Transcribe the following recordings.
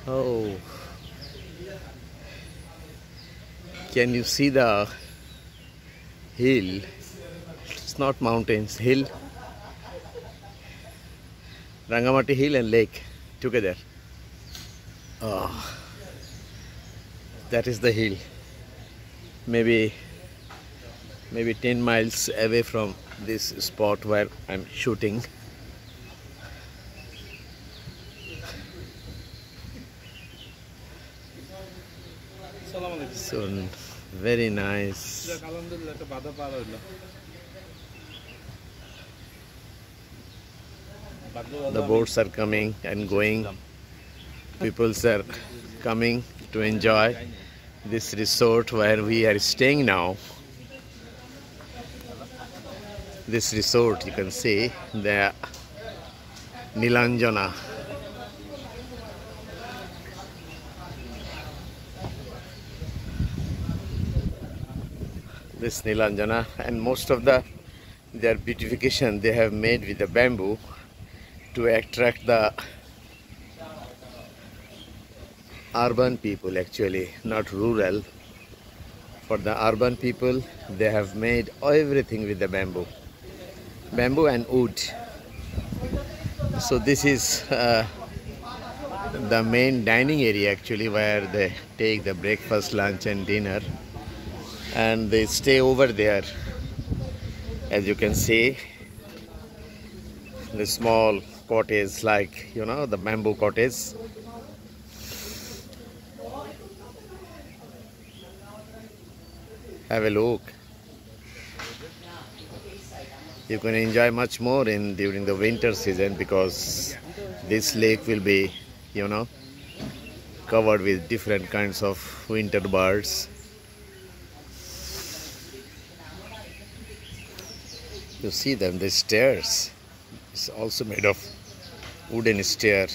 Oh, can you see the hill? It's not mountains, hill. Rangamati hill and lake together. Oh, that is the hill. Maybe 10 miles away from this spot where I'm shooting. So very nice. The boats are coming and going. People are coming to enjoy this resort where we are staying now. This resort, you can see the Nilanjana. This Nilanjana, and most of their beautification they have made with the bamboo to attract the urban people, actually not rural. For the urban people they have made everything with the bamboo and wood. So this is the main dining area actually, where they take the breakfast, lunch and dinner, and they stay over there. As you can see, the small cottage, like the bamboo cottage. Have a look. You can enjoy much more during the winter season, because this lake will be covered with different kinds of winter birds. You see them, the stairs. It's also made of wooden stair.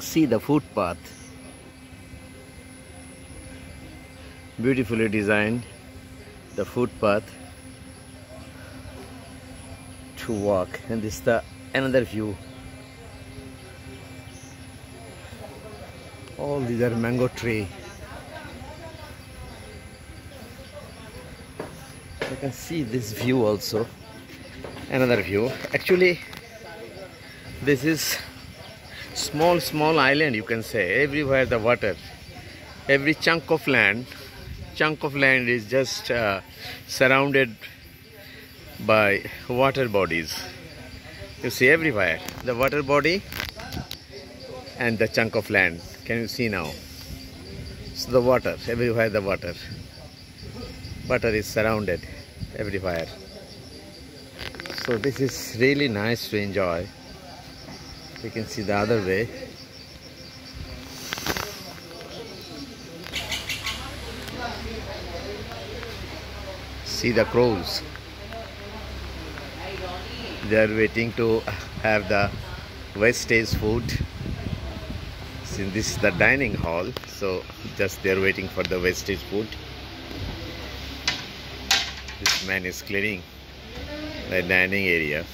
See the footpath. Beautifully designed, the footpath to walk. And this is another view. All these are mango tree. You can see this view also. Another view. Actually, this is small island, you can say. Everywhere the water. Every chunk of land is just surrounded by water bodies. You see everywhere the water body and the chunk of land. Can you see now? So the water, everywhere the water is surrounded everywhere. So this is really nice to enjoy. You can see the other way. See the crows. They are waiting to have the wastage food. Since this is the dining hall, so just they are waiting for the wastage food. This man is cleaning the dining area.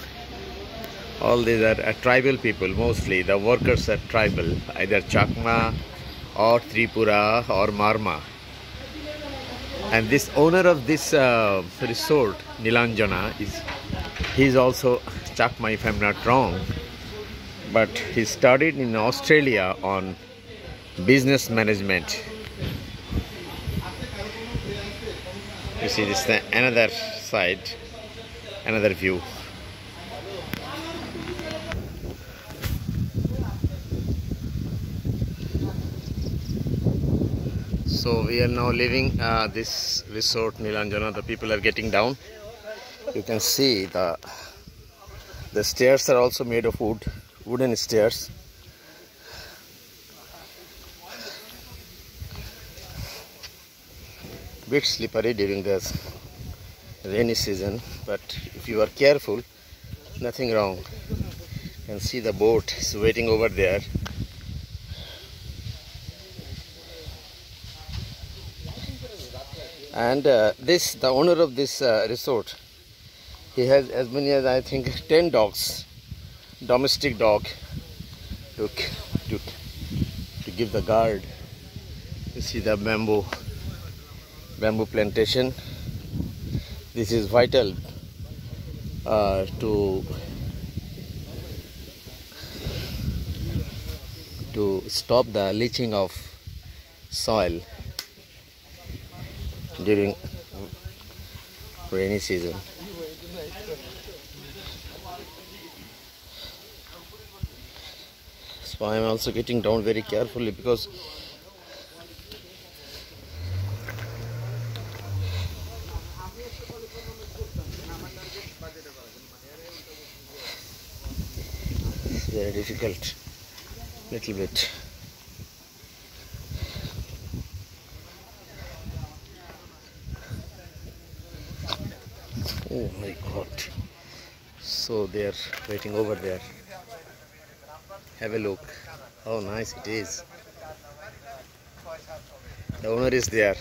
All these are tribal people, mostly the workers are tribal, either Chakma or Tripura or Marma. And this owner of this resort, Nilanjana, he's also Chakma, if I'm not wrong. But he studied in Australia on business management. You see this another side, another view. So we are now leaving this resort Nilanjana. The people are getting down. You can see the stairs are also made of wood, wooden stairs. Bit slippery during this rainy season, but if you are careful, nothing wrong. You can see the boat is waiting over there. And the owner of this resort, He has as many as I think 10 dogs, domestic dog, to give the guard. You see the bamboo plantation. This is vital to stop the leaching of soil during rainy season. So I am also getting down very carefully because it's very difficult, little bit. Oh my God! So they are waiting over there. Have a look. How nice it is. The owner is there.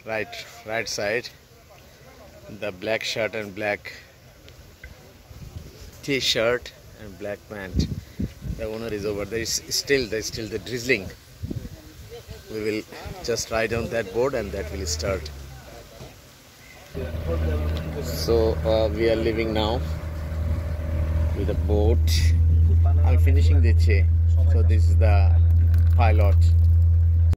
Right side. The black shirt and black t-shirt and black pant. The owner is over there. There's still the drizzling. We will just ride on that board and that will start. So we are leaving now with a boat. I'm finishing the chair. So this is the pilot.